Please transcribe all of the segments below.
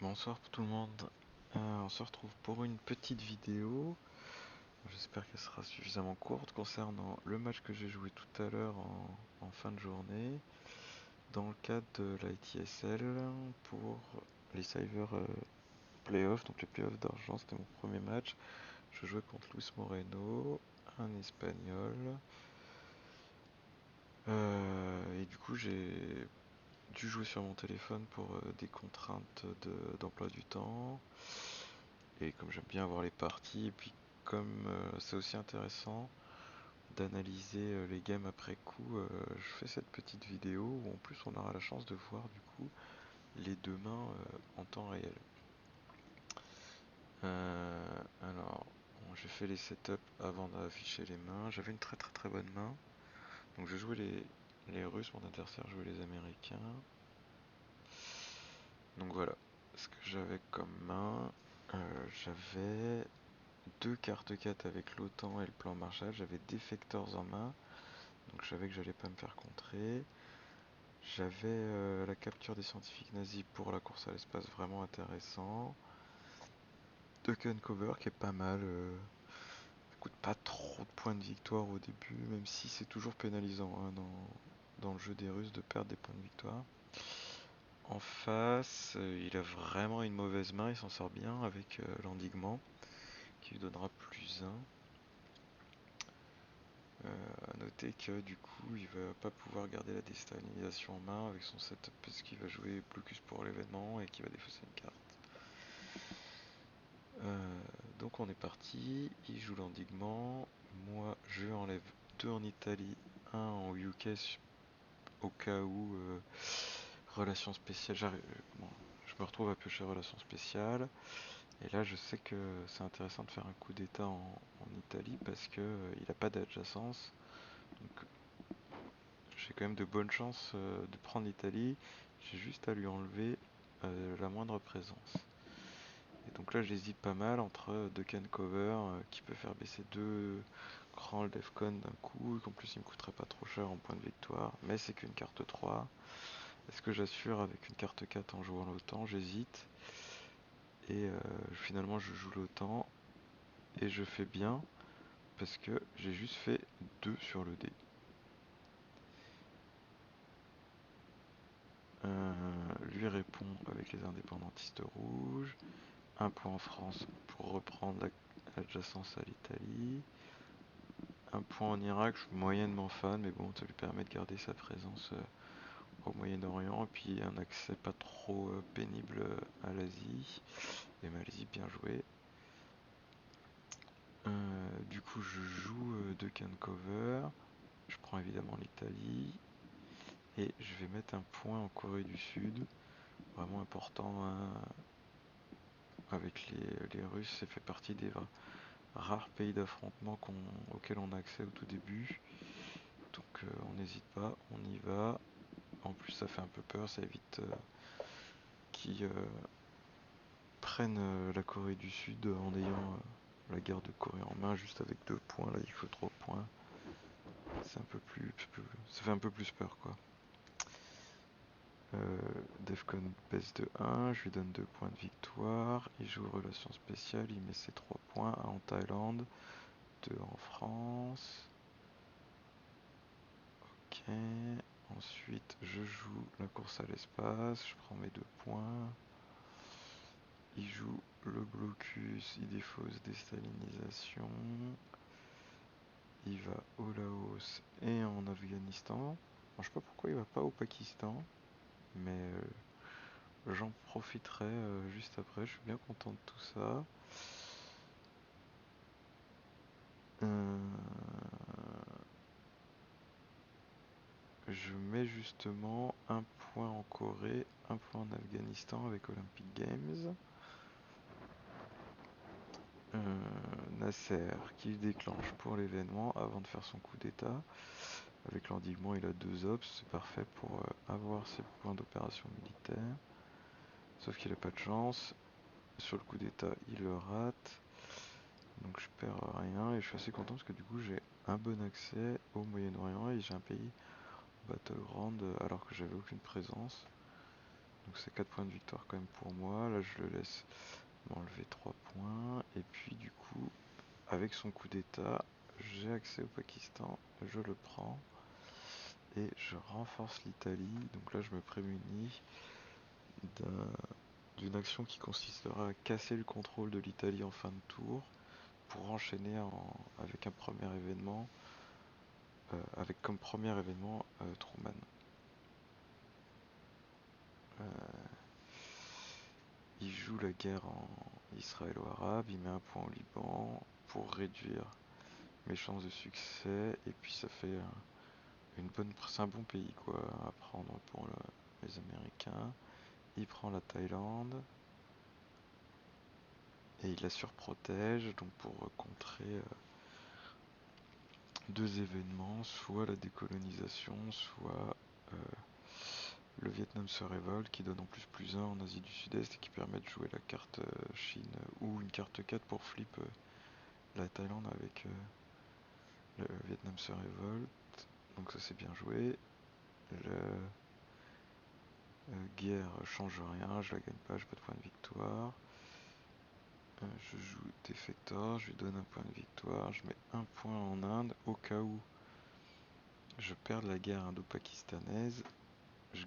Bonsoir tout le monde. On se retrouve pour une petite vidéo. J'espère qu'elle sera suffisamment courte concernant le match que j'ai joué tout à l'heure en fin de journée dans le cadre de la ITSL pour les Cyber Playoffs, donc les playoffs d'argent. C'était mon premier match. Je jouais contre Luis Moreno, un Espagnol. Et du coup, j'ai dû jouer sur mon téléphone pour des contraintes d'emploi du temps. Et comme j'aime bien voir les parties, et puis comme c'est aussi intéressant d'analyser les games après coup, je fais cette petite vidéo où en plus on aura la chance de voir du coup les deux mains en temps réel. Alors, bon, j'ai fait les setups avant d'afficher les mains. J'avais une très très très bonne main. Donc je jouais les Russes, mon adversaire jouait les Américains. Donc voilà ce que j'avais comme main. J'avais deux cartes 4 avec l'OTAN et le plan Marshall. J'avais Defectors en main, donc je savais que j'allais pas me faire contrer. J'avais la capture des scientifiques nazis pour la course à l'espace, vraiment intéressant. Duck Cover qui est pas mal. Coûte pas trop de points de victoire au début, même si c'est toujours pénalisant hein, dans le jeu des Russes de perdre des points de victoire. En face, il a vraiment une mauvaise main, il s'en sort bien avec l'endiguement qui lui donnera plus 1. À noter que du coup il va pas pouvoir garder la déstabilisation en main avec son setup parce qu'il va jouer blocus pour l'événement et qu'il va défausser une carte. Donc on est parti, il joue l'endiguement, moi je enlève 2 en Italie, 1 en UK au cas où relation spéciale, bon, je me retrouve à piocher relation spéciale. Et là, je sais que c'est intéressant de faire un coup d'état en Italie parce que il a pas d'adjacence. Donc j'ai quand même de bonnes chances de prendre l'Italie. J'ai juste à lui enlever la moindre présence. Et donc là, j'hésite pas mal entre Duck and Cover qui peut faire baisser deux grands Defcon d'un coup, et qu'en plus il me coûterait pas trop cher en points de victoire, mais c'est qu'une carte 3. Est-ce que j'assure avec une carte 4 en jouant l'OTAN? J'hésite. Et finalement, je joue l'OTAN et je fais bien parce que j'ai juste fait 2 sur le dé. Lui répond avec les indépendantistes rouges. Un point en France pour reprendre l'adjacence à l'Italie. Un point en Irak, je suis moyennement fan, mais bon, ça lui permet de garder sa présence au Moyen-Orient. Et puis un accès pas trop pénible à l'Asie. Et Malaisie, bien joué. Du coup, je joue de can cover. Je prends évidemment l'Italie. Et je vais mettre un point en Corée du Sud. Vraiment important hein. Avec les Russes, ça fait partie des rares pays d'affrontement auxquels on a accès au tout début. Donc on n'hésite pas, on y va. En plus ça fait un peu peur, ça évite qu'ils prennent la Corée du Sud en ayant la guerre de Corée en main juste avec 2 points. Là il faut 3 points. C'est un peu ça fait un peu plus peur quoi. Defcon baisse de 1, je lui donne 2 points de victoire. Il joue relation spéciale, il met ses 3 points. 1 en Thaïlande, 2 en France. Ok. Ensuite, je joue la course à l'espace, je prends mes 2 points. Il joue le blocus, il défausse déstalinisation. Il va au Laos et en Afghanistan. Alors, je sais pas pourquoi il va pas au Pakistan, mais j'en profiterai juste après. Je suis bien content de tout ça. Euh, Je mets justement un point en Corée, un point en Afghanistan avec Olympic Games. Nasser qui déclenche pour l'événement avant de faire son coup d'état. Avec l'endiguement, il a 2 ops, c'est parfait pour avoir ses points d'opération militaire. Sauf qu'il a pas de chance. Sur le coup d'état, il le rate. Donc je perds rien et je suis assez content parce que du coup j'ai un bon accès au Moyen-Orient et j'ai un pays Battleground alors que j'avais aucune présence. Donc c'est 4 points de victoire quand même pour moi. Là je le laisse m'enlever 3 points. Et puis du coup, avec son coup d'état, j'ai accès au Pakistan, je le prends. Et je renforce l'Italie. Donc là je me prémunis d'une action qui consistera à casser le contrôle de l'Italie en fin de tour pour enchaîner avec un premier événement, avec comme premier événement Truman. Il joue la guerre en israélo-arabe, il met un point au Liban pour réduire mes chances de succès, et puis ça fait c'est un bon pays quoi à prendre pour les Américains. Il prend la Thaïlande et il la surprotège donc pour contrer deux événements, soit la décolonisation, soit le Vietnam se révolte qui donne en plus 1 en Asie du Sud-Est et qui permet de jouer la carte Chine ou une carte 4 pour flip la Thaïlande avec le Vietnam se révolte. Donc ça c'est bien joué. Le guerre change rien, je la gagne pas, j'ai pas de point de victoire. Je joue défector, je lui donne un point de victoire, je mets un point en Inde au cas où je perds la guerre indo-pakistanaise. Je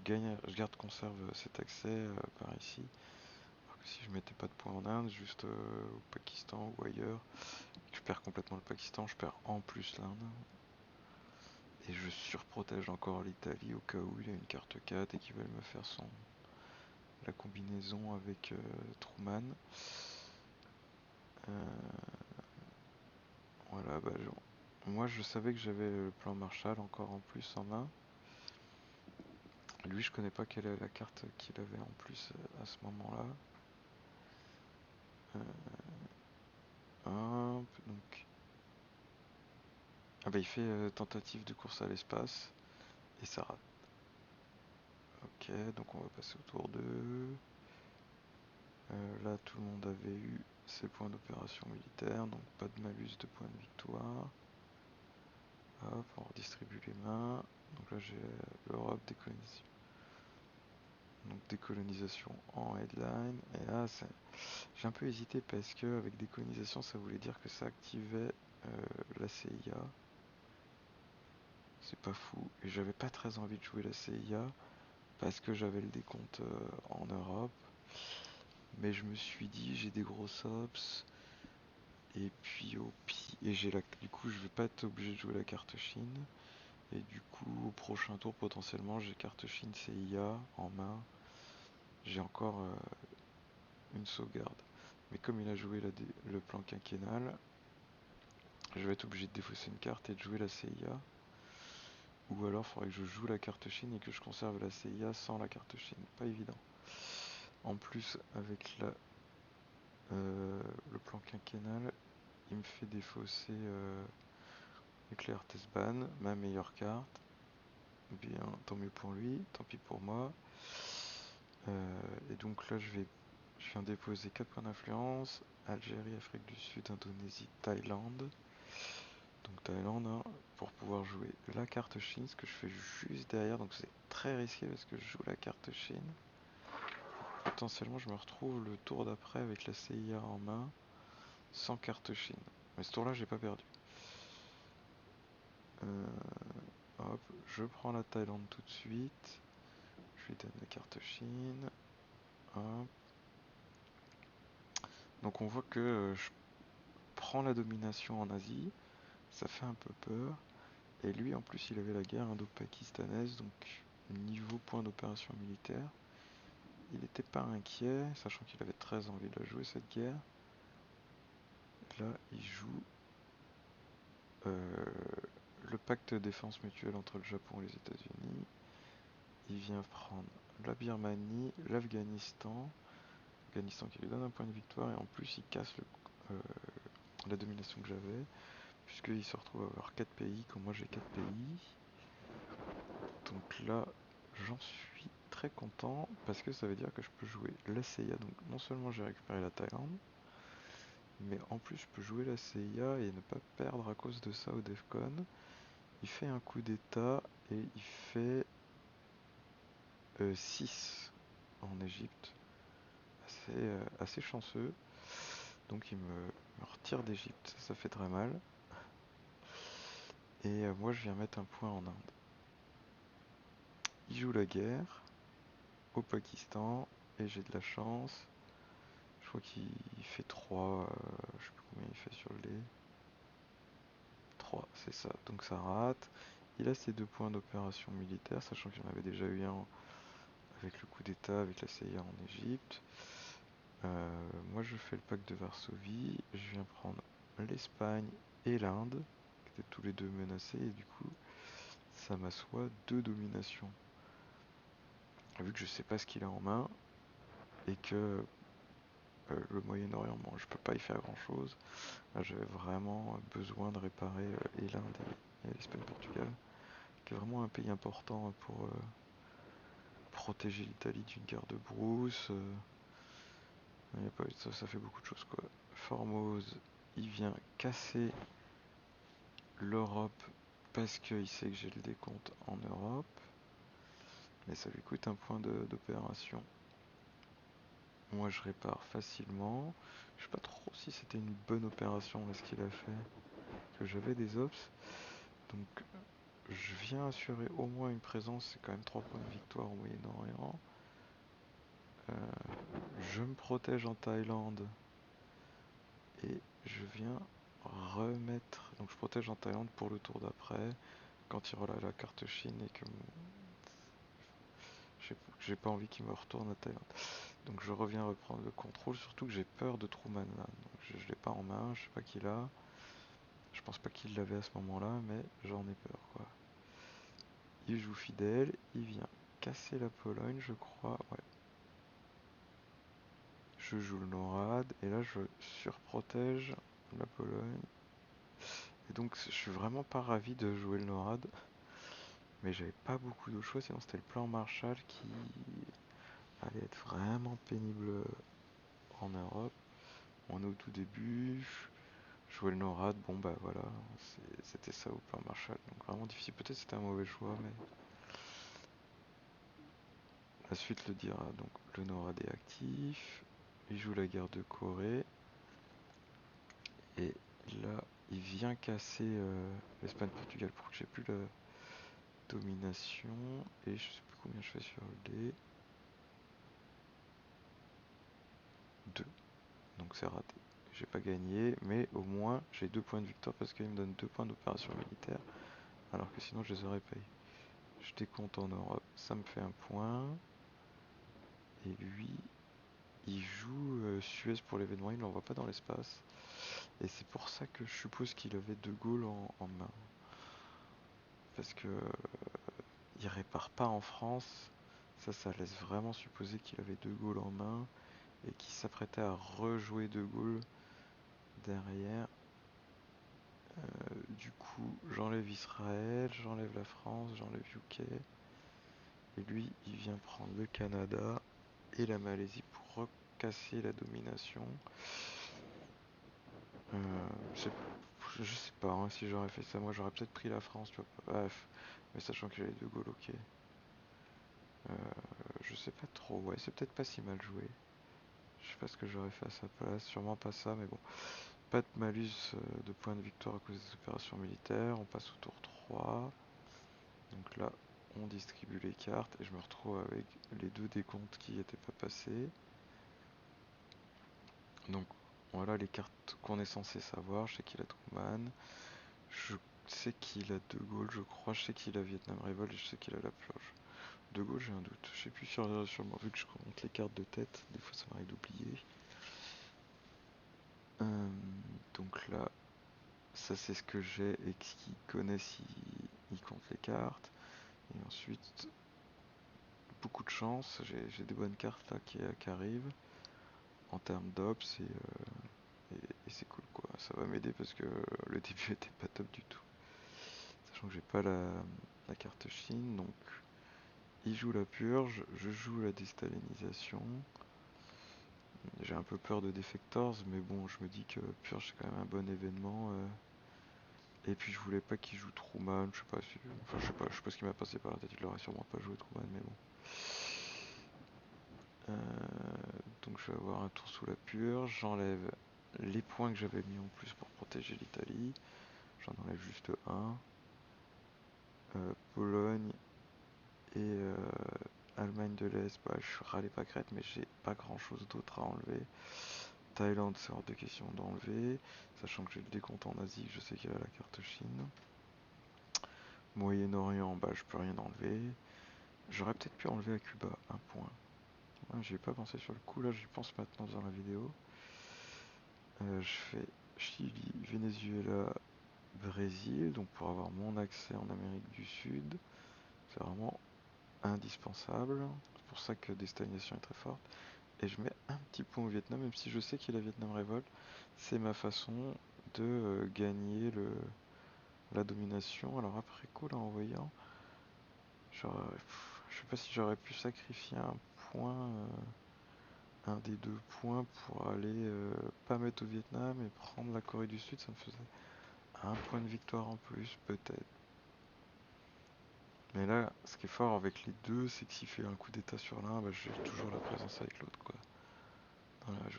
conserve cet accès par ici. Alors que si je mettais pas de points en Inde, juste au Pakistan ou ailleurs, je perds complètement le Pakistan, je perds en plus l'Inde. Et je surprotège encore l'Italie au cas où il a une carte 4 et qu'ils veulent me faire la combinaison avec Truman. Euh, voilà, moi je savais que j'avais le plan Marshall encore en plus en main. Lui je connais pas quelle est la carte qu'il avait en plus à ce moment-là. Donc... Ah bah il fait tentative de course à l'espace et ça rate. Ok, donc on va passer au tour 2. Là tout le monde avait eu ses points d'opération militaire, donc pas de malus de points de victoire. Hop, on redistribue les mains. Donc là j'ai l'Europe décolonisation. Donc décolonisation en headline. Et là j'ai un peu hésité parce que avec décolonisation ça voulait dire que ça activait la CIA. C'est pas fou. Et j'avais pas très envie de jouer la CIA parce que j'avais le décompte en Europe. Mais je me suis dit j'ai des gros ops. Et puis du coup je vais pas être obligé de jouer la carte Chine. Et du coup au prochain tour potentiellement j'ai carte Chine CIA en main. J'ai encore une sauvegarde. Mais comme il a joué le plan quinquennal, je vais être obligé de défausser une carte et de jouer la CIA. Ou alors il faudrait que je joue la carte Chine et que je conserve la CIA sans la carte Chine. Pas évident. En plus avec le plan quinquennal, il me fait défausser Nuclear Test Ban, ma meilleure carte. Bien, tant mieux pour lui, tant pis pour moi. Et donc là, je viens déposer 4 points d'influence. Algérie, Afrique du Sud, Indonésie, Thaïlande. Donc Thaïlande, hein, pour pouvoir jouer la carte Chine, ce que je fais juste derrière. Donc c'est très risqué parce que je joue la carte Chine. Potentiellement, je me retrouve le tour d'après avec la CIA en main, sans carte Chine. Mais ce tour-là, j'ai pas perdu. Hop, je prends la Thaïlande tout de suite. Je lui donne la carte Chine. Hop. Donc on voit que je prends la domination en Asie. Ça fait un peu peur. Et lui, en plus, il avait la guerre indo-pakistanaise. Donc, niveau point d'opération militaire, il n'était pas inquiet, sachant qu'il avait très envie de la jouer cette guerre. Là, il joue le pacte de défense mutuelle entre le Japon et les États-Unis. Il vient prendre la Birmanie, l'Afghanistan. L'Afghanistan qui lui donne un point de victoire et en plus il casse la domination que j'avais. Puisqu'il se retrouve à avoir 4 pays, comme moi j'ai 4 pays. Donc là, j'en suis très content parce que ça veut dire que je peux jouer la CIA. Donc non seulement j'ai récupéré la Thaïlande, mais en plus je peux jouer la CIA et ne pas perdre à cause de ça au Defcon. Il fait un coup d'état et il fait 6. en Égypte. Assez chanceux. Donc me retire d'Égypte, ça fait très mal. Et moi je viens mettre un point en Inde. Il joue la guerre au Pakistan et j'ai de la chance. Je crois qu'il fait 3, je sais plus combien il fait sur le dé. 3, c'est ça, donc ça rate. Il a ses 2 points d'opération militaire, sachant qu'il en avait déjà eu un avec le coup d'état avec la CIA en Égypte. Moi je fais le pacte de Varsovie, je viens prendre l'Espagne et l'Inde, qui étaient tous les deux menacés, et du coup ça m'assoit 2 dominations. Vu que je sais pas ce qu'il a en main, et que le Moyen-Orient, bon, je peux pas y faire grand chose, j'avais vraiment besoin de réparer et l'Inde et l'Espagne-Portugal, qui est vraiment un pays important pour protéger l'Italie d'une guerre de brousse. Il y a pas, ça fait beaucoup de choses quoi. Formose, il vient casser l'Europe parce qu'il sait que j'ai le décompte en Europe. Mais ça lui coûte un point d'opération. Moi je répare facilement. Je sais pas trop si c'était une bonne opération ce qu'il a fait. Que j'avais des ops. Donc je viens assurer au moins une présence. C'est quand même 3 points de victoire au Moyen-Orient. Je me protège en Thaïlande. Et je viens remettre. Donc je protège en Thaïlande pour le tour d'après. Quand il relâche la carte Chine et que j'ai pas envie qu'il me retourne à Thaïlande. Donc je reviens reprendre le contrôle, surtout que j'ai peur de Truman là. Donc je l'ai pas en main, je sais pas qui l'a. Je pense pas qu'il l'avait à ce moment-là, mais j'en ai peur quoi. Il joue fidèle, il vient casser la Pologne, je crois, ouais. Je joue le NORAD, et là je surprotège la Pologne. Et donc je suis vraiment pas ravi de jouer le NORAD. Mais j'avais pas beaucoup de choix, sinon c'était le plan Marshall qui allait être vraiment pénible en Europe. On est au tout début, jouer le NORAD, bon bah voilà, c'était ça au plan Marshall. Donc vraiment difficile, peut-être c'était un mauvais choix, mais la suite le dira. Donc le NORAD est actif, il joue la guerre de Corée, et là il vient casser l'Espagne-Portugal pour que j'ai plus la domination, et je sais plus combien je fais sur le dé. 2. Donc c'est raté. J'ai pas gagné, mais au moins j'ai 2 points de victoire parce qu'il me donne 2 points d'opération militaire, alors que sinon je les aurais payés. Je décompte en Europe, ça me fait un point. Et lui, il joue Suez pour l'événement, il l'envoie pas dans l'espace. Et c'est pour ça que je suppose qu'il avait De Gaulle en main. Parce que il répare pas en France. Ça laisse vraiment supposer qu'il avait De Gaulle en main et qu'il s'apprêtait à rejouer De Gaulle derrière. Du coup, j'enlève Israël, j'enlève la France, j'enlève UK. Et lui, il vient prendre le Canada et la Malaisie pour recasser la domination. Euh, je sais pas hein, si j'aurais fait ça. Moi, j'aurais peut-être pris la France, tu vois. Bref, mais sachant que j'avais De Gaulle, ok. Je sais pas trop. Ouais, c'est peut-être pas si mal joué. Je sais pas ce que j'aurais fait à sa place. Sûrement pas ça, mais bon. Pas de malus de points de victoire à cause des opérations militaires. On passe au tour 3. Donc là, on distribue les cartes et je me retrouve avec les 2 décomptes qui n'étaient pas passés. Donc voilà les cartes qu'on est censé savoir. Je sais qu'il a Truman, je sais qu'il a De Gaulle, je crois, je sais qu'il a Vietnam Revolt et je sais qu'il a la pioche. De Gaulle, j'ai un doute. Je sais plus sur vu que je compte les cartes de tête, des fois ça m'arrive d'oublier. Donc là, ça c'est ce que j'ai et qui connaît s'il compte les cartes. Et ensuite, beaucoup de chance, j'ai des bonnes cartes là qui arrivent en termes d'ops et c'est cool quoi. Ça va m'aider parce que le début était pas top du tout. Sachant que j'ai pas la carte Chine, donc il joue la purge, je joue la déstalinisation. J'ai un peu peur de Defectors, mais bon, je me dis que purge c'est quand même un bon événement. Et puis je voulais pas qu'il joue Truman, je sais pas si. Enfin je sais pas ce qui m'a passé par la tête, il aurait sûrement pas joué Truman, mais bon. Euh, donc je vais avoir un tour sous la purge. J'enlève les points que j'avais mis en plus pour protéger l'Italie. J'en enlève juste un. Pologne et Allemagne de l'Est, bah, je râlais pas crête, mais j'ai pas grand chose d'autre à enlever. Thaïlande, c'est hors de question d'enlever, sachant que j'ai le décompte en Asie, je sais qu'il y a la carte Chine. Moyen-Orient, bah je peux rien enlever. J'aurais peut-être pu enlever à Cuba un point. Ouais, j'y ai pas pensé sur le coup, là j'y pense maintenant dans la vidéo. Je fais Chili, Venezuela, Brésil, donc pour avoir mon accès en Amérique du Sud, c'est vraiment indispensable. C'est pour ça que Destination est très forte. Et je mets un petit point au Vietnam, même si je sais qu'il y a la Vietnam Révolte. C'est ma façon de gagner la domination. Alors après coup, là en voyant, je sais pas si j'aurais pu sacrifier un point, un des deux points pour aller pas mettre au Vietnam et prendre la Corée du Sud. Ça me faisait un point de victoire en plus, peut-être. Mais là, ce qui est fort avec les deux, c'est que s'il fait un coup d'état sur l'un, bah, j'ai toujours la présence avec l'autre, quoi.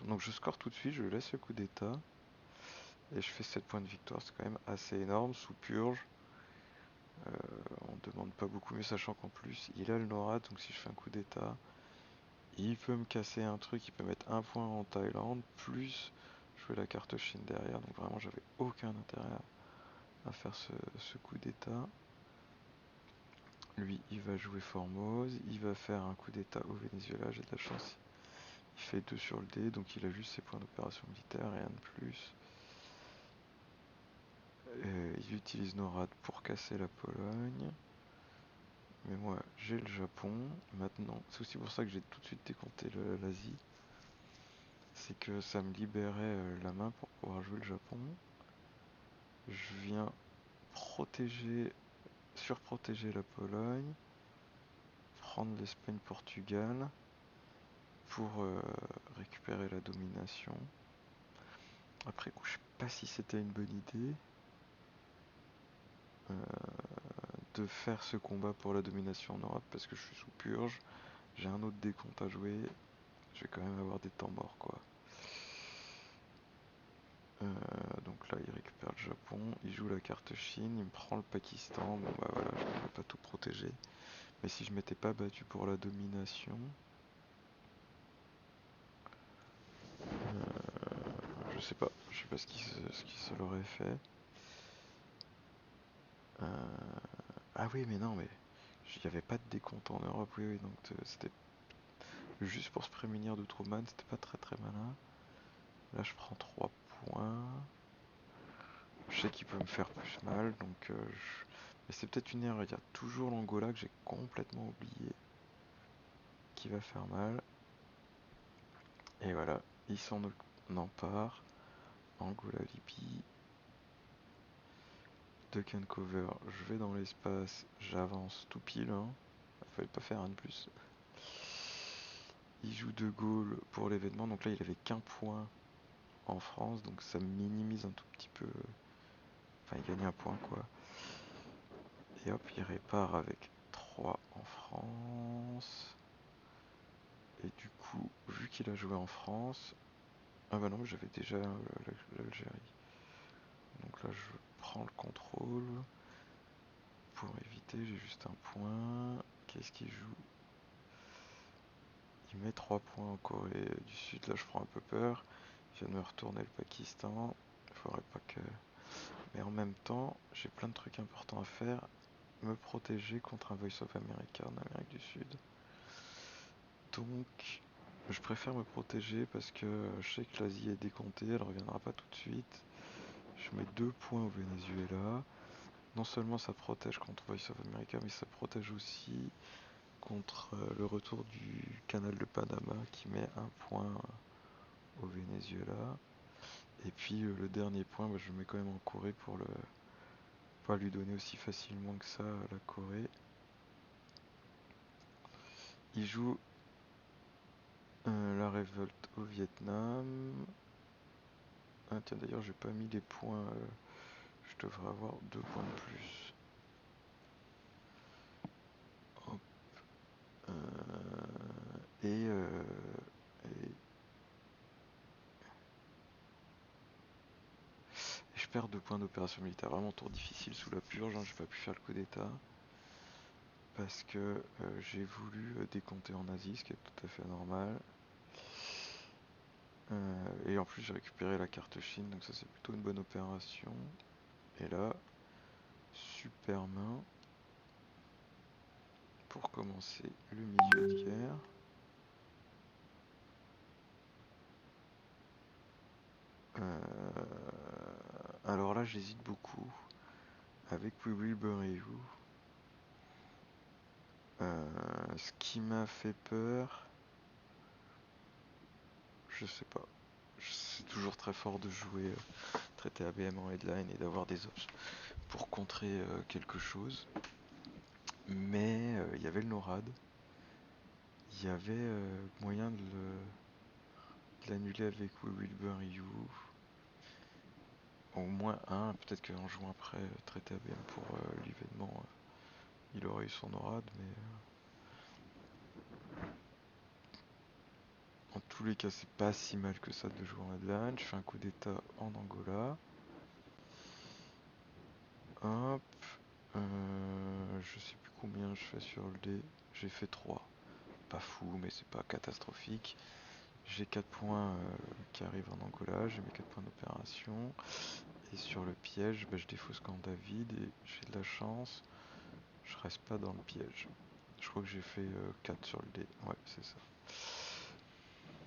Donc je score tout de suite, je laisse le coup d'état. Et je fais 7 points de victoire, c'est quand même assez énorme, sous purge. On ne demande pas beaucoup, mais sachant qu'en plus, il a le NORAD, donc si je fais un coup d'état, il peut me casser un truc, il peut mettre un point en Thaïlande, plus jouer la carte Chine derrière, donc vraiment j'avais aucun intérêt à faire ce coup d'état. Lui, il va jouer Formose, il va faire un coup d'état au Venezuela, j'ai de la chance. Il fait 2 sur le dé, donc il a juste ses points d'opération militaire, rien de plus. Il utilise NORAD pour casser la Pologne. Mais moi, j'ai le Japon. Maintenant, c'est aussi pour ça que j'ai tout de suite décompté l'Asie. C'est que ça me libérait la main pour pouvoir jouer le Japon. Je viens protéger, surprotéger la Pologne, prendre l'Espagne-Portugal pour récupérer la domination. Après coup, je sais pas si c'était une bonne idée euh, de faire ce combat pour la domination en Europe parce que je suis sous purge. J'ai un autre décompte à jouer. Je vais quand même avoir des temps morts, quoi. Donc là, il récupère le Japon, il joue la carte Chine, il me prend le Pakistan. Bon bah voilà, je ne peux pas tout protéger. Mais si je m'étais pas battu pour la domination, je sais pas ce qui se l'aurait fait. Ah oui, mais non, mais il n'y avait pas de décompte en Europe, oui, oui, donc c'était juste pour se prémunir de Truman, c'était pas très très malin. Là, je prends 3 points. Je sais qu'il peut me faire plus mal, donc mais c'est peut-être une erreur. Il y a toujours l'Angola que j'ai complètement oublié, qui va faire mal. Et voilà, il s'en empare. Angola, Libye. Duck and cover, je vais dans l'espace, j'avance tout pile. Hein. Il fallait pas faire un de plus. Il joue De Gaulle pour l'événement, donc là il avait qu'un point en France, donc ça minimise un tout petit peu. Enfin, il gagne un point quoi. Et hop, il répare avec 3 en France. Et du coup, vu qu'il a joué en France. Ah bah non, j'avais déjà l'Algérie. Donc là, je prends le contrôle. Pour éviter, j'ai juste un point. Qu'est-ce qu'il joue? Il met 3 points en Corée du Sud. Là, je prends un peu peur. Il vient de me retourner le Pakistan. Il faudrait pas que. Mais en même temps, j'ai plein de trucs importants à faire. Me protéger contre un Voice of America en Amérique du Sud. Donc, je préfère me protéger parce que je sais que l'Asie est décomptée. Elle reviendra pas tout de suite. Je mets 2 points au Venezuela. Non seulement ça protège contre Voice of America, mais ça protège aussi contre le retour du canal de Panama qui met un point au Venezuela. Et puis le dernier point, bah, je le mets quand même en Corée pour le pas lui donner aussi facilement que ça à la Corée. Il joue la révolte au Vietnam. Ah tiens d'ailleurs j'ai pas mis les points, je devrais avoir 2 points de plus. Hop. Et, et je perds 2 points d'opération militaire. Vraiment tour difficile sous la purge, hein, j'ai pas pu faire le coup d'état. Parce que j'ai voulu décompter en Asie, ce qui est tout à fait normal. Et en plus j'ai récupéré la carte Chine, donc ça c'est plutôt une bonne opération. Et là, super main pour commencer le milieu de guerre. Alors là j'hésite beaucoup avec We Will Bury You. Ce qui m'a fait peur, je sais pas. C'est toujours très fort de jouer traité ABM en headline et d'avoir des options pour contrer quelque chose. Mais il y avait le NORAD. Il y avait moyen de l'annuler avec We Will Bury You. Au moins un, peut-être qu'en jouant après traité ABM pour l'événement, il aurait eu son NORAD, mais en tous les cas, c'est pas si mal que ça de jouer en headline. Je fais un coup d'état en Angola. Hop. Je sais plus combien je fais sur le dé. J'ai fait 3. Pas fou, mais c'est pas catastrophique. J'ai 4 points qui arrivent en Angola. J'ai mes 4 points d'opération. Et sur le piège, bah, je défausse quand David. Et j'ai de la chance. Je reste pas dans le piège. Je crois que j'ai fait 4 sur le dé. Ouais, c'est ça.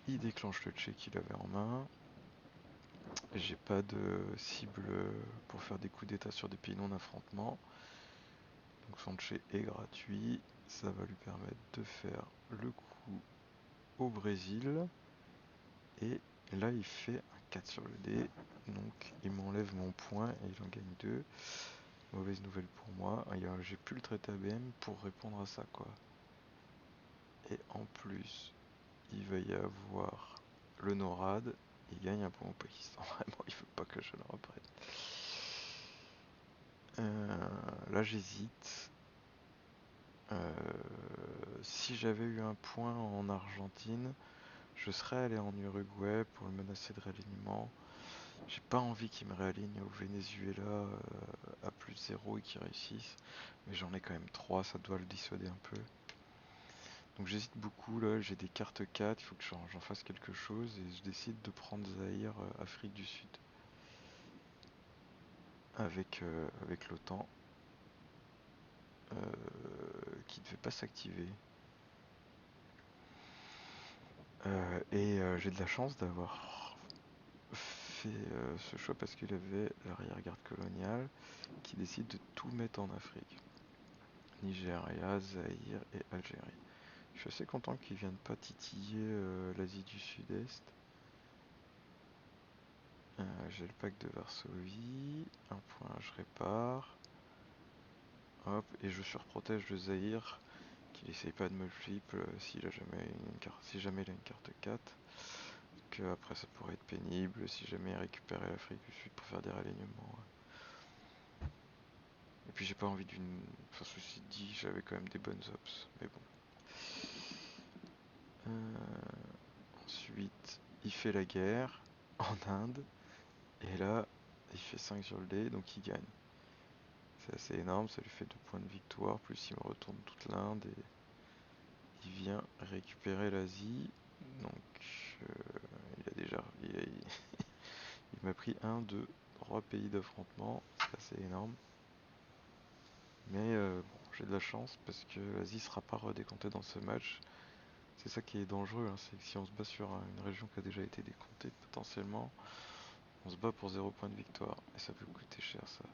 Il déclenche le check qu'il avait en main. J'ai pas de cible pour faire des coups d'état sur des pays non-affrontement. Donc son check est gratuit. Ça va lui permettre de faire le coup au Brésil. Et là il fait un 4 sur le dé. Donc il m'enlève mon point et il en gagne 2. Mauvaise nouvelle pour moi. J'ai plus le traité ABM pour répondre à ça quoi. Et en plus, il va y avoir le NORAD. Il gagne un point au Pakistan. Vraiment, il veut pas que je le reprenne. Là, j'hésite. Si j'avais eu un point en Argentine, je serais allé en Uruguay pour le menacer de réalignement. J'ai pas envie qu'il me réaligne au Venezuela à plus 0 et qu'il réussisse. Mais j'en ai quand même 3, ça doit le dissuader un peu. Donc j'hésite beaucoup là, j'ai des cartes 4, il faut que j'en fasse quelque chose et je décide de prendre Zaïre, Afrique du Sud. Avec l'OTAN. Qui ne devait pas s'activer. J'ai de la chance d'avoir fait ce choix parce qu'il avait l'arrière-garde coloniale qui décide de tout mettre en Afrique. Nigeria, Zaïre et Algérie. Je suis assez content qu'ils viennent pas titiller l'Asie du Sud-Est. J'ai le pacte de Varsovie. Un point, je répare. Hop, et je surprotège le Zaïre qu'il essaye pas de me flip si jamais il a une carte 4. Que après ça pourrait être pénible si jamais il récupérait l'Afrique du Sud pour faire des réalignements. Et puis j'ai pas envie d'une. Enfin, ceci dit, j'avais quand même des bonnes ops, mais bon. Ensuite, il fait la guerre en Inde. Et là, il fait 5 sur le dé, donc il gagne. C'est assez énorme, ça lui fait 2 points de victoire, plus il me retourne toute l'Inde et il vient récupérer l'Asie. Donc il a déjà. Il m'a pris 1, 2, 3 pays d'affrontement, c'est assez énorme. Mais bon, j'ai de la chance parce que l'Asie sera pas redécomptée dans ce match. C'est ça qui est dangereux, hein, c'est que si on se bat sur une région qui a déjà été décomptée, potentiellement, on se bat pour 0 point de victoire. Et ça peut coûter cher ça.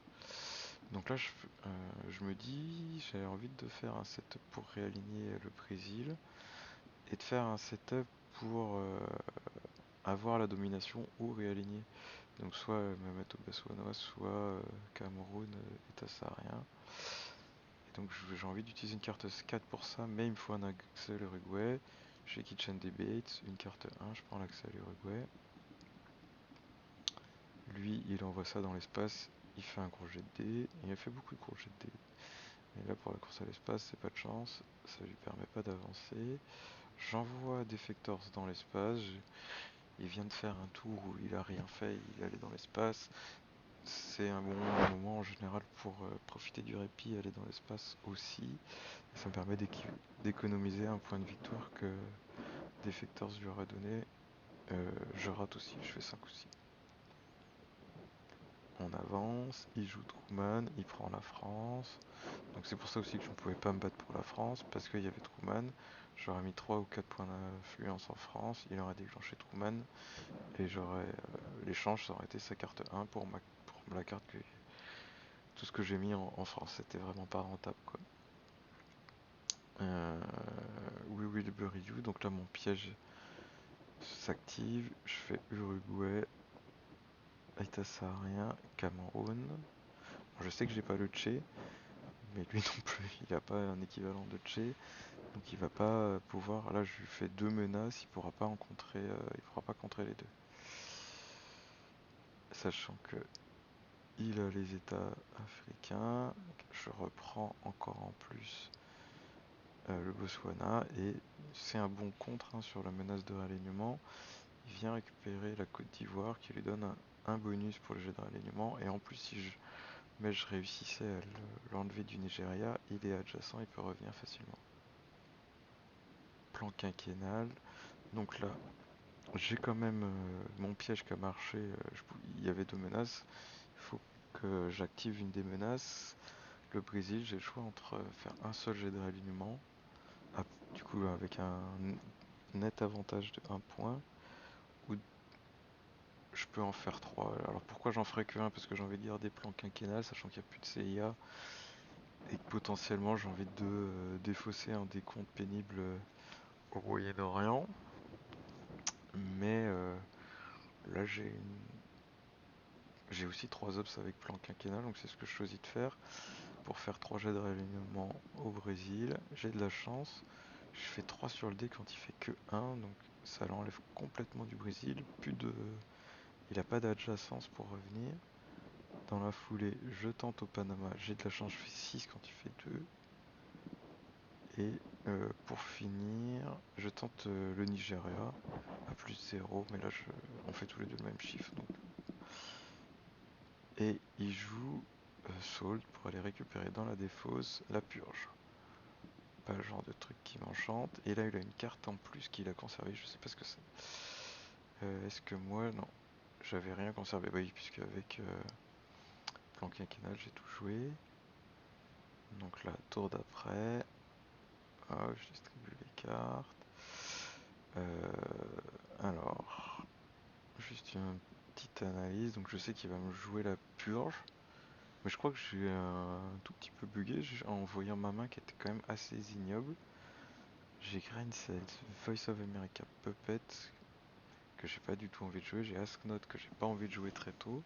Donc là, je me dis, j'ai envie de faire un setup pour réaligner le Brésil et de faire un setup pour avoir la domination ou réaligner. Donc soit me mettre au Botswana, soit Cameroun, État saharien. Et donc j'ai envie d'utiliser une carte 4 pour ça, mais il me faut un accès à l'Uruguay. J'ai Kitchen Debate, une carte 1, je prends l'accès à l'Uruguay. Lui, il envoie ça dans l'espace, il fait un gros jet de dés, il a fait beaucoup de gros jets de dés. Mais là, pour la course à l'espace, c'est pas de chance, ça lui permet pas d'avancer. J'envoie Defectors dans l'espace. Il vient de faire un tour où il a rien fait, il est allé dans l'espace. C'est un bon moment en général pour profiter du répit, aller dans l'espace aussi. Et ça me permet d'économiser un point de victoire que Defectors lui aurait donné. Je rate aussi, je fais 5 aussi. On avance, il joue Truman, il prend la France. Donc c'est pour ça aussi que je ne pouvais pas me battre pour la France, parce qu'il y avait Truman. J'aurais mis 3 ou 4 points d'influence en France, il aurait déclenché Truman, et l'échange, ça aurait été sa carte 1 pour la carte que tout ce que j'ai mis en France. C'était vraiment pas rentable, quoi. We will bury you, donc là mon piège s'active, je fais Uruguay, État saharien, Cameroun. Bon, je sais que j'ai pas le Tché, mais lui non plus, il a pas un équivalent de Tché, donc il va pas pouvoir. Là, je lui fais 2 menaces, il pourra pas contrer les deux. Sachant que il a les États africains, je reprends encore en plus le Botswana et c'est un bon contre hein, sur la menace de réalignement. Il vient récupérer la Côte d'Ivoire qui lui donne un bonus pour le jet de réalignement et en plus si je réussissais à l'enlever du Nigeria, il est adjacent, il peut revenir facilement. Plan quinquennal, donc là j'ai quand même mon piège qui a marché, il y avait 2 menaces, il faut que j'active une des menaces. Le Brésil, j'ai le choix entre faire un seul jet de réalignement, du coup avec un net avantage de 1 point, ou je peux en faire 3. Alors pourquoi j'en ferai que 1? Parce que j'ai envie de garder plan quinquennal, sachant qu'il n'y a plus de CIA, et que potentiellement j'ai envie de défausser un décompte pénible au Moyen-Orient. Mais là j'ai aussi 3 ops avec plan quinquennal, donc c'est ce que je choisis de faire. Pour faire 3 jets de réalignement au Brésil, j'ai de la chance. Je fais 3 sur le dé quand il fait que 1, donc ça l'enlève complètement du Brésil. Il n'a pas d'adjacence pour revenir. Dans la foulée, je tente au Panama, j'ai de la chance, je fais 6 quand il fait 2. Et pour finir, je tente le Nigeria à plus 0, mais là on fait tous les deux le même chiffre. Donc. Et il joue Salt pour aller récupérer dans la défausse la purge. Pas le genre de truc qui m'enchante. Et là il a une carte en plus qu'il a conservée, je sais pas ce que c'est. Est-ce que moi, non, j'avais rien conservé, bah oui, puisque avec plan quinquennal j'ai tout joué. Donc là, tour d'après, je distribue les cartes. Alors, juste une petite analyse, donc je sais qu'il va me jouer la purge. Mais je crois que j'ai un tout petit peu bugué en voyant ma main qui était quand même assez ignoble. J'ai Grain Cells, Voice of America, Puppet, que j'ai pas du tout envie de jouer. J'ai Asknote que j'ai pas envie de jouer très tôt.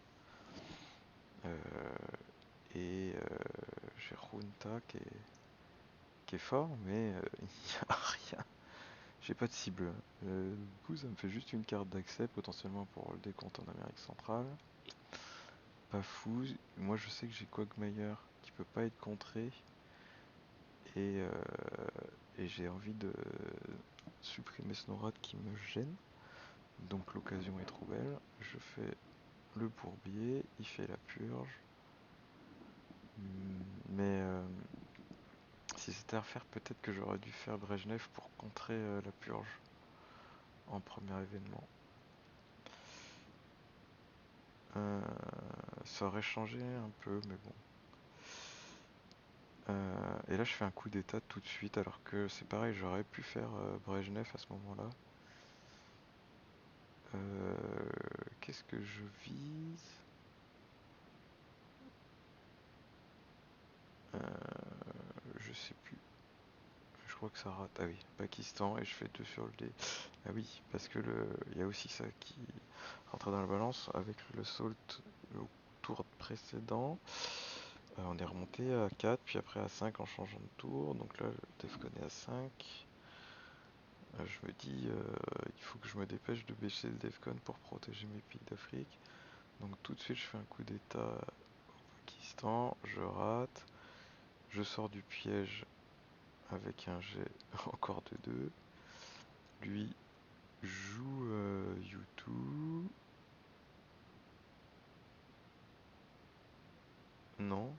Et j'ai Runta qui est fort, mais il n'y a rien. J'ai pas de cible. Du coup, ça me fait juste une carte d'accès potentiellement pour le décompte en Amérique centrale. Pas fou. Moi, je sais que j'ai Quagmire qui peut pas être contré. Et, euh, et j'ai envie de supprimer Snorat qui me gêne. Donc l'occasion est trop belle. Je fais le bourbier, il fait la purge. Mais si c'était à refaire, peut-être que j'aurais dû faire Brejnev pour contrer la purge en premier événement. Ça aurait changé un peu, mais bon. Et là, je fais un coup d'état tout de suite, alors que c'est pareil, j'aurais pu faire Brejnev à ce moment-là. Qu'est-ce que je vise? Je sais plus. Je crois que ça rate. Ah oui, Pakistan, et je fais 2 sur le dé. Ah oui, parce que il y a aussi ça qui rentre dans la balance avec le salt au tour précédent. On est remonté à 4, puis après à 5 en changeant de tour. Donc là, le Defcon est à 5. Je me dis, il faut que je me dépêche de baisser le Defcon pour protéger mes pays d'Afrique. Donc tout de suite, je fais un coup d'état au Pakistan. Je rate. Je sors du piège avec un jet encore de 2. lui joue YouTube. Non.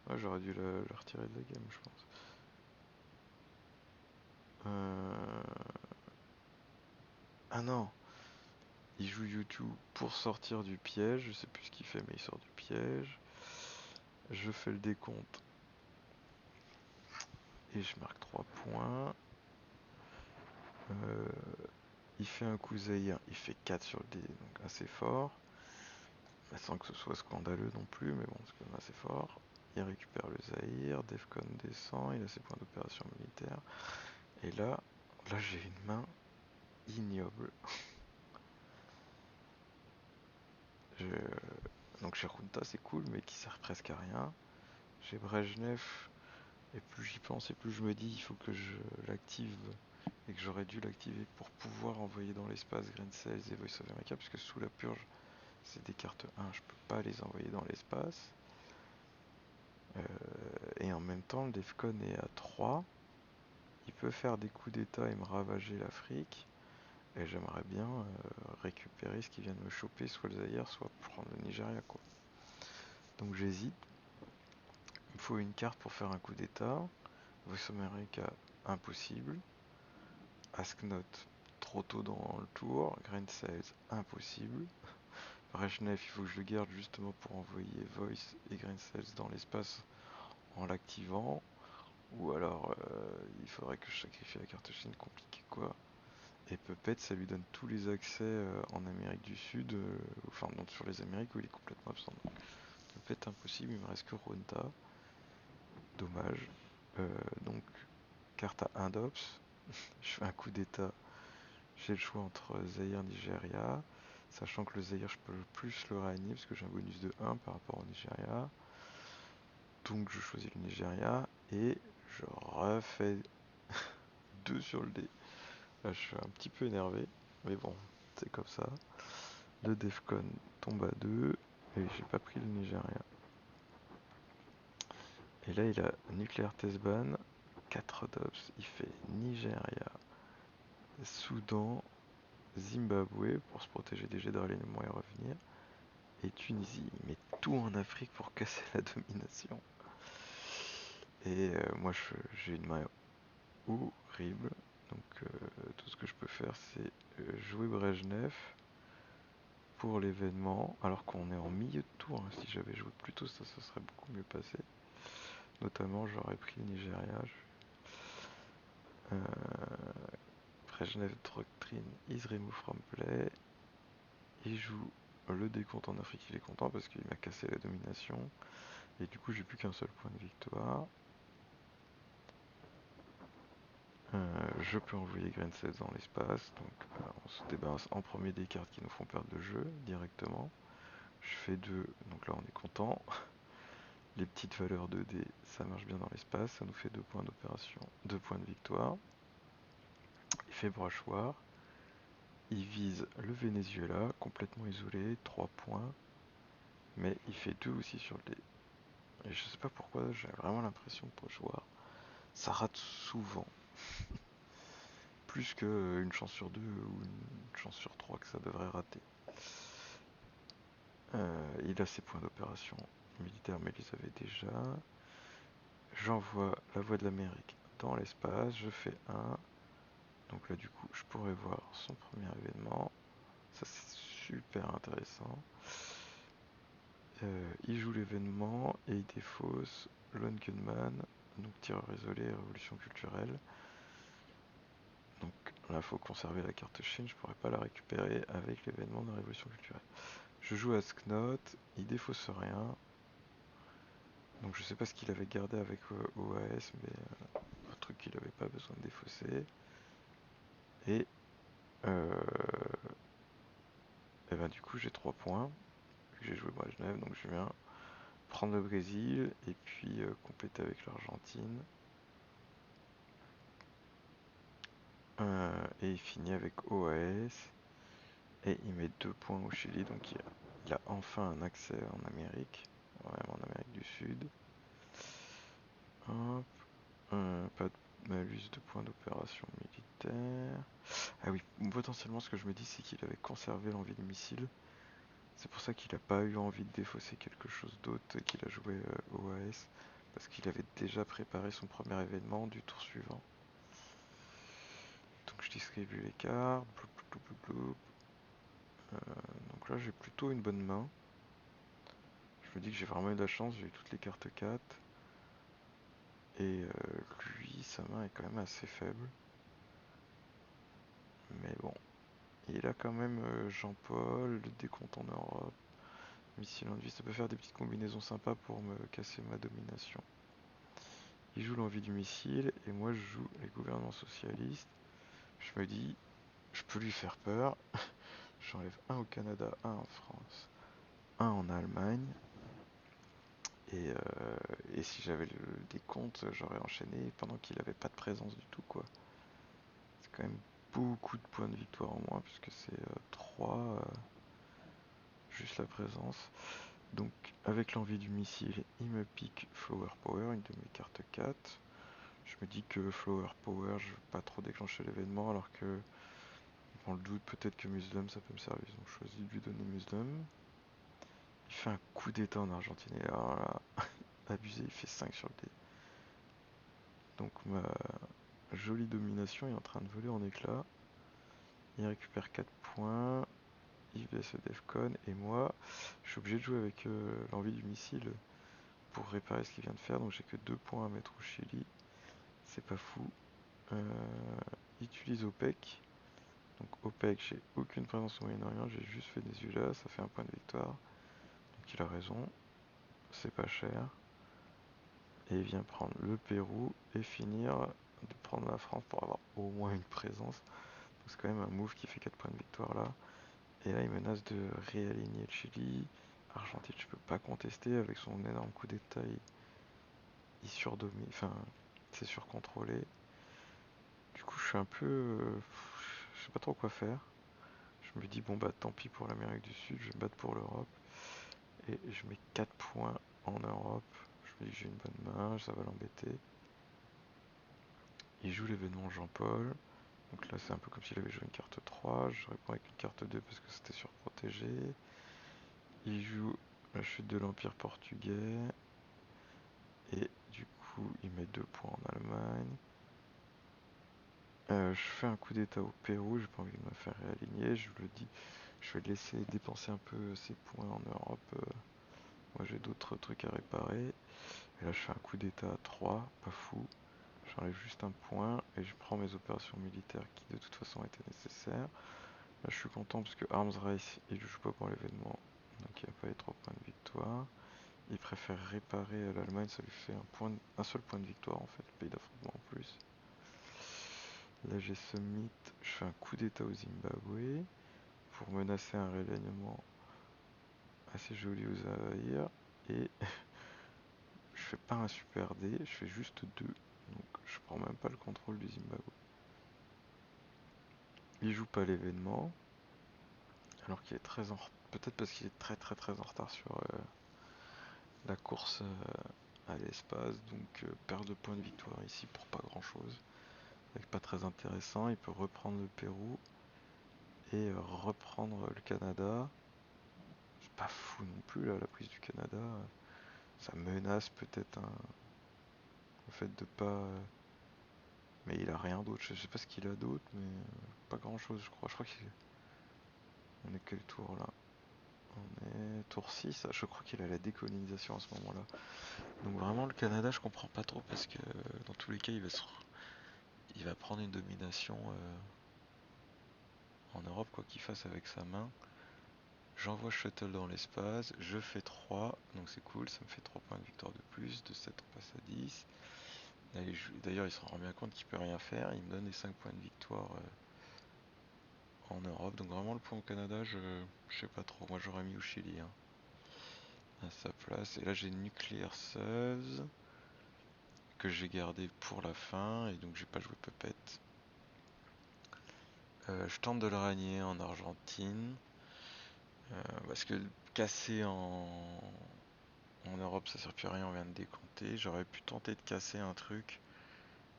Ouais, j'aurais dû la retirer de la game, je pense. Ah non, il joue YouTube pour sortir du piège. Je sais plus ce qu'il fait, mais il sort du piège. Je fais le décompte. Et je marque 3 points. Il fait un coup Zahir, il fait 4 sur le dé, donc assez fort. Sans que ce soit scandaleux non plus, mais bon, c'est quand même assez fort. Il récupère le Zahir, Defcon descend, il a ses points d'opération militaire. Et là j'ai une main ignoble. Donc chez Runta c'est cool, mais qui sert presque à rien. Chez Brejnev, et plus j'y pense et plus je me dis il faut que je l'active et que j'aurais dû l'activer pour pouvoir envoyer dans l'espace Grain Cells et Voice of America, puisque sous la purge c'est des cartes 1, je peux pas les envoyer dans l'espace. Et en même temps le Defcon est à 3, il peut faire des coups d'état et me ravager l'Afrique, et j'aimerais bien récupérer ce qui vient de me choper, soit le Zaïre, soit prendre le Nigeria quoi. Donc j'hésite, il me faut une carte pour faire un coup d'état. Voice of America, impossible. Asknot, trop tôt dans le tour. Grain Cells, impossible. Brejnev, il faut que je le garde justement pour envoyer Voice et Grain Cells dans l'espace en l'activant. Ou alors, il faudrait que je sacrifie la carte Chine, compliqué quoi. Et Puppet, ça lui donne tous les accès en Amérique du Sud, enfin non, sur les Amériques où il est complètement absent. Donc, Puppet, impossible, il me reste que Ronta. Dommage. Donc, carte à 1 d'Ops. Je fais un coup d'état. J'ai le choix entre Zaïre et Nigeria, sachant que le Zaïre je peux plus le réanimer parce que j'ai un bonus de 1 par rapport au Nigeria. Donc je choisis le Nigeria et je refais 2 sur le dé. Là je suis un petit peu énervé, mais bon, c'est comme ça. Le Defcon tombe à 2 et j'ai pas pris le Nigeria. Et là il a Nuclear Test Ban, 4 d'Ops, il fait Nigeria, Soudan, Zimbabwe pour se protéger des jets de ralliement et revenir. Et Tunisie, il met tout en Afrique pour casser la domination. Et moi j'ai une main horrible, donc tout ce que je peux faire c'est jouer Brejnev pour l'événement, alors qu'on est en milieu de tour, hein. Si j'avais joué plus tôt ça serait beaucoup mieux passé. Notamment j'aurais pris le Nigeria. Brejnev Doctrine is remove from play. Il joue le décompte en Afrique, il est content parce qu'il m'a cassé la domination. Et du coup j'ai plus qu'un seul point de victoire. Je peux envoyer Grain Cells dans l'espace, donc on se débarrasse en premier des cartes qui nous font perdre le jeu directement. Je fais 2, donc là on est content. Les petites valeurs de dés, ça marche bien dans l'espace, ça nous fait 2 points d'opération, 2 points de victoire. Il fait brachoir, il vise le Venezuela, complètement isolé, 3 points, mais il fait 2 aussi sur le dé. Et je sais pas pourquoi, j'ai vraiment l'impression que brachoir, ça rate souvent. Plus qu'une chance sur 2 ou une chance sur 3 que ça devrait rater. Il a ses points d'opération militaire, mais il les avait déjà. J'envoie la voie de l'Amérique dans l'espace, je fais 1. Donc là du coup je pourrais voir son premier événement. Ça c'est super intéressant. Il joue l'événement et il défausse Lone Gunman, donc tireur isolé et révolution culturelle. Donc là il faut conserver la carte Chine, je pourrais pas la récupérer avec l'événement de la révolution culturelle. Je joue à Sknot, il défausse rien. Donc je sais pas ce qu'il avait gardé avec OAS, mais un truc qu'il avait pas besoin de défausser. Et, et ben du coup j'ai 3 points, vu que j'ai joué Brejnev, donc je viens prendre le Brésil et puis compléter avec l'Argentine. Et il finit avec OAS et il met 2 points au Chili, donc il a enfin un accès en Amérique, vraiment en Amérique du Sud. Hop, pas de malus de points d'opération militaire. Ah oui, potentiellement ce que je me dis c'est qu'il avait conservé l'envie du missile. C'est pour ça qu'il n'a pas eu envie de défausser quelque chose d'autre et qu'il a joué OAS. Parce qu'il avait déjà préparé son premier événement du tour suivant. Donc je distribue les cartes. Donc là j'ai plutôt une bonne main. Je me dis que j'ai vraiment eu de la chance, j'ai eu toutes les cartes 4. Et lui, sa main est quand même assez faible. Mais bon, il a quand même Jean-Paul, le décompte en Europe, missile en vie. Ça peut faire des petites combinaisons sympas pour me casser ma domination. Il joue l'envie du missile et moi je joue les gouvernements socialistes. Je me dis, je peux lui faire peur. J'enlève un au Canada, un en France, un en Allemagne. Et si j'avais le décompte, j'aurais enchaîné pendant qu'il avait pas de présence du tout, quoi. C'est quand même beaucoup de points de victoire en moins, puisque c'est 3, juste la présence. Donc, avec l'envie du missile, il me pique Flower Power, une de mes cartes 4. Je me dis que Flower Power, je vais pas trop déclencher l'événement, alors que, dans le doute, peut-être que Muslim, ça peut me servir. Donc, je choisis de lui donner Muslim. Il fait un coup d'état en Argentine, et alors là, abusé, il fait 5 sur le dé. Donc, ma jolie domination est en train de voler en éclats. Il récupère 4 points. Il baisse le Defcon. Et moi, je suis obligé de jouer avec l'envie du missile pour réparer ce qu'il vient de faire. Donc j'ai que 2 points à mettre au Chili. C'est pas fou. Utilise OPEC. Donc OPEC, j'ai aucune présence au Moyen-Orient. J'ai juste Venezuela. Ça fait un point de victoire. Donc il a raison. C'est pas cher. Et il vient prendre le Pérou et finir de prendre la France pour avoir au moins une présence. C'est quand même un move qui fait 4 points de victoire là. Et là il menace de réaligner le Chili. Argentine je peux pas contester avec son énorme coup d'état. Il surdomine, enfin c'est surcontrôlé. Du coup je suis un peu... je sais pas trop quoi faire. Je me dis bon bah tant pis pour l'Amérique du Sud, je vais me battre pour l'Europe. Et je mets 4 points en Europe. Je me dis que j'ai une bonne main, ça va l'embêter. Il joue l'événement Jean-Paul. Donc là c'est un peu comme s'il avait joué une carte 3. Je réponds avec une carte 2 parce que c'était surprotégé. Il joue la chute de l'Empire portugais. Et du coup il met 2 points en Allemagne. Je fais un coup d'état au Pérou, j'ai pas envie de me faire réaligner, je le dis, je vais laisser dépenser un peu ces points en Europe. Moi j'ai d'autres trucs à réparer. Et là je fais un coup d'état à 3, pas fou. J'enlève juste un point et je prends mes opérations militaires qui de toute façon étaient nécessaires. Là je suis content parce que Arms Race il joue pas pour l'événement. Donc il n'y a pas les 3 points de victoire. Il préfère réparer l'Allemagne, ça lui fait un seul point de victoire en fait, le pays d'affrontement en plus. Là j'ai Summit, je fais un coup d'état au Zimbabwe pour menacer un réalignement assez joli aux Zaïre. Et je fais pas un super D, je fais juste 2. Donc je prends même pas le contrôle du Zimbabwe. Il joue pas l'événement. Alors qu'il est très en retard. Peut-être parce qu'il est très très très en retard sur la course à l'espace. Donc perte de points de victoire ici pour pas grand chose. Donc pas très intéressant. Il peut reprendre le Pérou et reprendre le Canada. C'est pas fou non plus là, la prise du Canada. Ça menace peut-être le fait de pas. Mais il a rien d'autre. Je sais pas ce qu'il a d'autre, mais pas grand chose, je crois. Je crois qu'il. On est quel tour là? On est tour 6. Je crois qu'il a la décolonisation à ce moment-là. Donc vraiment, le Canada, je comprends pas trop parce que dans tous les cas, il va prendre une domination en Europe, quoi qu'il fasse avec sa main. J'envoie Shuttle dans l'espace, je fais 3, donc c'est cool, ça me fait 3 points de victoire de plus, de 7 on passe à 10. D'ailleurs il se rend bien compte qu'il peut rien faire, il me donne les 5 points de victoire en Europe, donc vraiment le point au Canada, je sais pas trop, moi j'aurais mis au Chili hein, à sa place. Et là j'ai Nuclear Suz, que j'ai gardé pour la fin, et donc j'ai pas joué Puppet. Je tente de le ranier en Argentine, parce que casser en Europe ça sert plus à rien, on vient de décompter. J'aurais pu tenter de casser un truc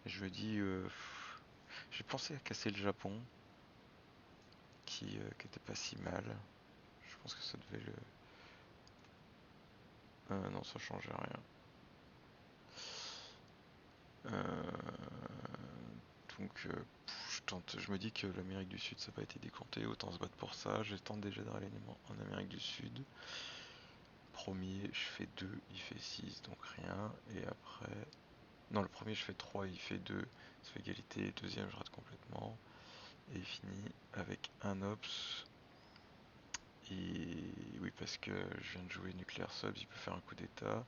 Et je me dis, j'ai pensé à casser le Japon, qui était pas si mal. Je pense que ça devait le... non, ça changeait rien. Je me dis que l'Amérique du Sud ça n'a pas été décompté, autant se battre pour ça. Je tente déjà de réalignement en Amérique du Sud. Premier, je fais 2, il fait 6, donc rien. Et après, non, le premier, je fais 3, il fait 2, ça fait égalité. Le deuxième, je rate complètement. Et il finit avec un Ops. Et oui, parce que je viens de jouer Nuclear Subs, il peut faire un coup d'état.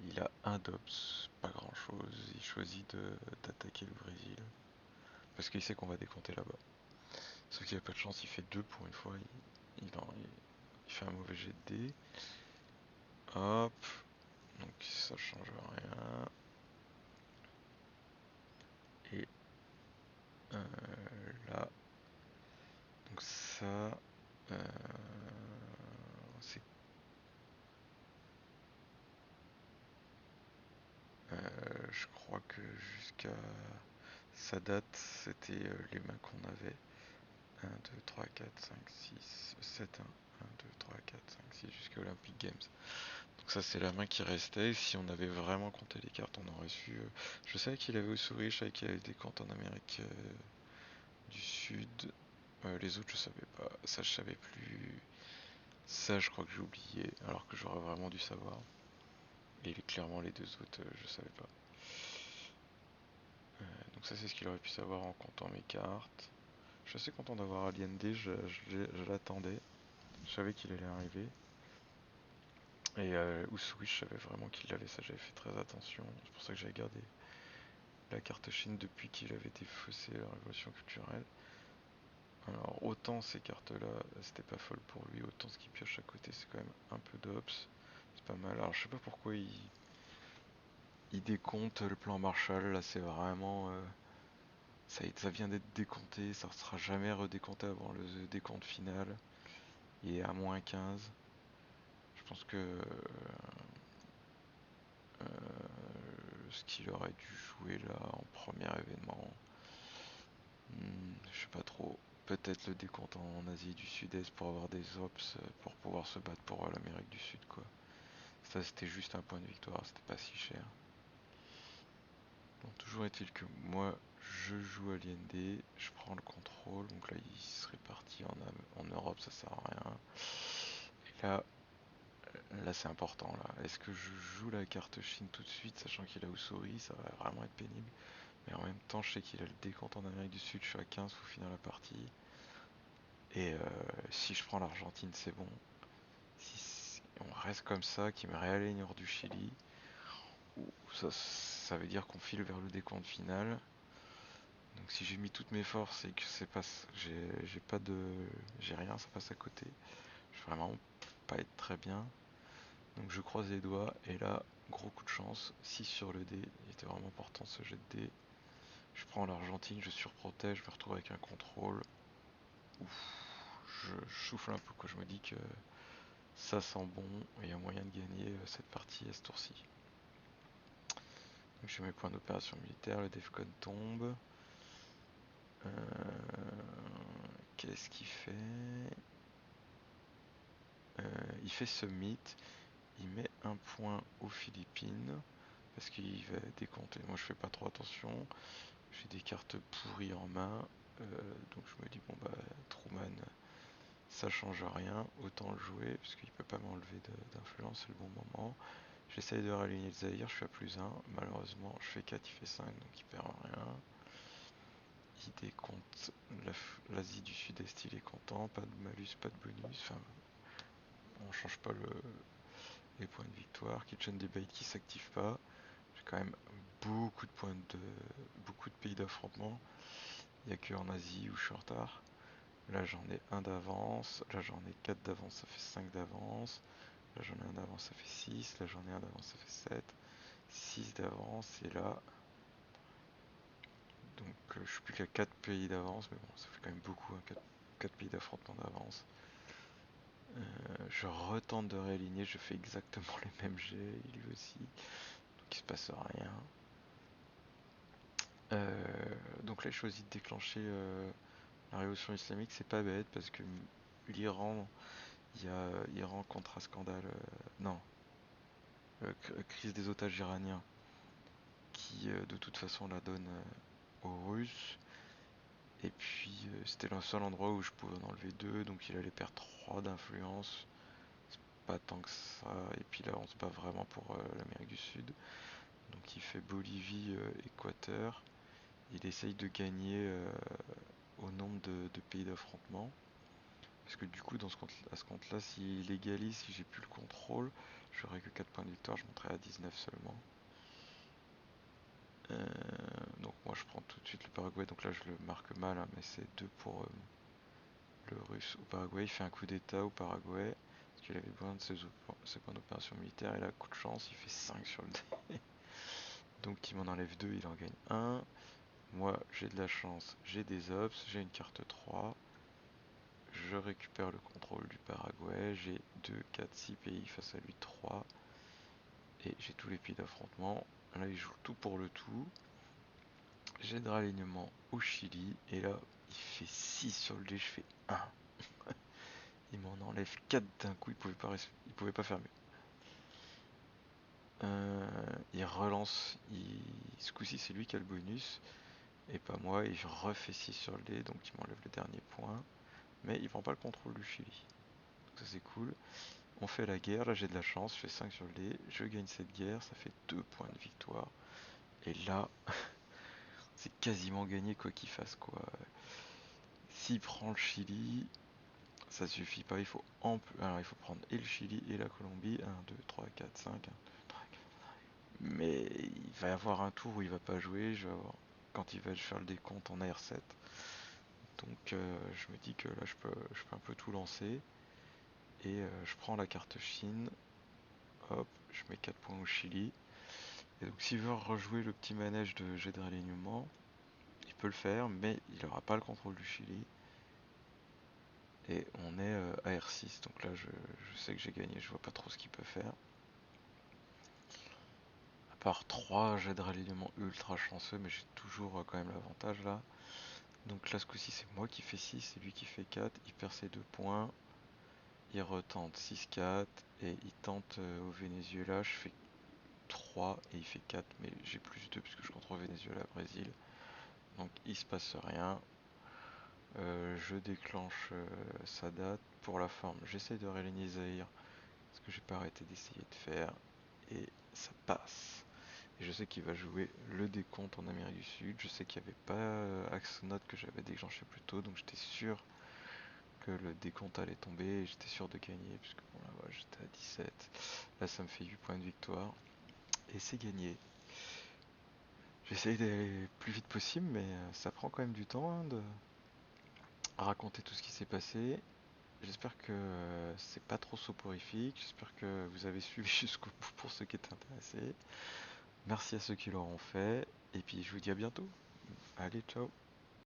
Il a un DOPS, pas grand chose. Il choisit d'attaquer le Brésil. Parce qu'il sait qu'on va décompter là-bas. Sauf qu'il a pas de chance, il fait 2 pour une fois. Il fait un mauvais jet de dés. Hop. Donc ça change rien. Et là. Donc ça. euh, c'est je crois que jusqu'à sa date, c'était les mains qu'on avait. 1, 2, 3, 4, 5, 6, 7, 1, 1, 2, 3, 4, 5, 6 jusqu'à Olympic Games. Donc ça c'est la main qui restait. Si on avait vraiment compté les cartes, on aurait su. Je savais qu'il avait Usuri, je savais qu'il avait des comptes en Amérique du Sud. Les autres je savais pas. Ça je savais plus. Ça je crois que j'ai oublié, alors que j'aurais vraiment dû savoir. Et clairement les deux autres je savais pas. Donc ça c'est ce qu'il aurait pu savoir en comptant mes cartes. Je suis assez content d'avoir Allende, je l'attendais. Je savais qu'il allait arriver. Et Usui, je savais vraiment qu'il l'avait, ça j'avais fait très attention. C'est pour ça que j'avais gardé la carte Chine depuis qu'il avait défaussé la révolution culturelle. Alors autant ces cartes-là, c'était pas folle pour lui, autant ce qu'il pioche à côté, c'est quand même un peu d'ops. C'est pas mal. Alors je sais pas pourquoi il décompte le plan Marshall, là c'est vraiment... ça vient d'être décompté, ça ne sera jamais redécompté avant le décompte final. Il est à moins 15. Je pense que ce qu'il aurait dû jouer là en premier événement, je sais pas trop. Peut-être le décompte en Asie du Sud-Est pour avoir des ops pour pouvoir se battre pour l'Amérique du Sud quoi. Ça c'était juste un point de victoire, c'était pas si cher. Bon, toujours est-il que moi je joue à l'IND, je prends le contrôle, donc là il serait parti en Europe, ça sert à rien. Et là c'est important là. Est-ce que je joue la carte Chine tout de suite, sachant qu'il a Usuri, ça va vraiment être pénible. Mais en même temps, je sais qu'il a le décompte en Amérique du Sud, je suis à 15, faut finir la partie. Et si je prends l'Argentine, c'est bon. Si on reste comme ça, qu'il me réaligne hors du Chili, ça veut dire qu'on file vers le décompte final. Donc si j'ai mis toutes mes forces et que c'est pas, j'ai pas de, j'ai rien, ça passe à côté. Je vais vraiment pas être très bien. Donc je croise les doigts et là, gros coup de chance, 6 sur le dé. Il était vraiment important ce jet de dé. Je prends l'Argentine, je surprotège, je me retrouve avec un contrôle. Ouf, je souffle un peu quoi, je me dis que ça sent bon et il y a moyen de gagner cette partie à ce tour-ci. Donc je mets mes points d'opération militaire, le Defcon tombe. Qu'est-ce qu'il fait? Il fait Summit, il met un point aux Philippines parce qu'il va décompter. Moi je fais pas trop attention, j'ai des cartes pourries en main, donc je me dis bon bah Truman ça change rien, autant le jouer parce qu'il peut pas m'enlever d'influence, c'est le bon moment. J'essaye de réaligner le Zaïre, je suis à plus 1, malheureusement je fais 4, il fait 5 donc il perd rien. Il décompte l'Asie du Sud-Est, il est content, pas de malus, pas de bonus, enfin on change pas les points de victoire. Kitchen Debate qui s'active pas. J'ai quand même beaucoup de beaucoup de pays d'affrontement. Il n'y a que en Asie où je suis en retard. Là j'en ai un d'avance, là j'en ai 4 d'avance, ça fait 5 d'avance. Là j'en ai un d'avance, ça fait 6. Là j'en ai un d'avance, ça fait 7. 6 d'avance et là... Donc je suis plus qu'à 4 pays d'avance, mais bon ça fait quand même beaucoup, hein, 4 pays d'affrontement d'avance. Je retente de réaligner, je fais exactement les mêmes jets, il lui aussi. Donc il se passe rien. Donc là, il choisit de déclencher la révolution islamique. C'est pas bête parce que l'Iran, il y a Iran contre scandale, non, crise des otages iraniens qui de toute façon la donne aux Russes. Et puis c'était le seul endroit où je pouvais en enlever deux, donc il allait perdre 3 d'influence. C'est pas tant que ça. Et puis là, on se bat vraiment pour l'Amérique du Sud. Donc il fait Bolivie, Équateur. Il essaye de gagner au nombre de pays d'affrontement. Parce que du coup, à ce compte-là, s'il légalise, si j'ai plus le contrôle, j'aurai que 4 points de victoire, je monterai à 19 seulement. Euh, donc moi je prends tout de suite le Paraguay, donc là je le marque mal, hein, mais c'est 2 pour le russe au Paraguay. Il fait un coup d'état au Paraguay, parce qu'il avait besoin de ses points d'opération militaire, et là coup de chance, il fait 5 sur le dé. Donc il m'en enlève 2, il en gagne un. Moi j'ai de la chance, j'ai des ops, j'ai une carte 3. Je récupère le contrôle du Paraguay, j'ai 2, 4, 6 pays face à lui, 3. Et j'ai tous les pays d'affrontement. Là il joue tout pour le tout. J'ai de ralignement au Chili, et là il fait 6 sur le dé, je fais 1. Il m'en enlève 4 d'un coup, il pouvait pas faire mieux. Il relance, ce coup-ci c'est lui qui a le bonus, et pas moi, et je refais 6 sur le dé, donc il m'enlève le dernier point. Mais il prend pas le contrôle du Chili. Donc ça c'est cool. On fait la guerre, là j'ai de la chance, je fais 5 sur le dé, je gagne cette guerre, ça fait 2 points de victoire. Et là, c'est quasiment gagné quoi qu'il fasse quoi. S'il prend le Chili, ça suffit pas, il faut alors il faut prendre et le Chili et la Colombie. 1, 2, 3, 4, 5. 1, 2, 3, 4. Mais il va y avoir un tour où il va pas jouer, quand il va faire le décompte en AR7. Donc je me dis que là je peux un peu tout lancer. Et je prends la carte Chine, hop, je mets 4 points au Chili. Et donc s'il veut rejouer le petit manège de jet de ralignement, il peut le faire, mais il n'aura pas le contrôle du Chili. Et on est à R6, donc là je sais que j'ai gagné, je vois pas trop ce qu'il peut faire. À part 3 jets de ralignement ultra chanceux, mais j'ai toujours quand même l'avantage là. Donc là ce coup-ci c'est moi qui fais 6, c'est lui qui fait 4, il perd ses 2 points. Il retente 6-4 et il tente au Venezuela, je fais 3 et il fait 4, mais j'ai plus 2 puisque je contrôle Venezuela, Brésil. Donc il se passe rien. Je déclenche sa date. Pour la forme, j'essaie de réaligner Zahir, ce que j'ai pas arrêté d'essayer de faire. Et ça passe. Et je sais qu'il va jouer le décompte en Amérique du Sud. Je sais qu'il n'y avait pas Axonote que j'avais déclenché plus tôt, donc j'étais sûr que le décompte allait tomber et j'étais sûr de gagner, puisque bon là voilà, j'étais à 17. Là ça me fait 8 points de victoire. Et c'est gagné. J'essaye d'aller le plus vite possible, mais ça prend quand même du temps hein, de raconter tout ce qui s'est passé. J'espère que c'est pas trop soporifique. J'espère que vous avez suivi jusqu'au bout pour ceux qui étaient intéressés. Merci à ceux qui l'auront fait. Et puis je vous dis à bientôt. Allez, ciao.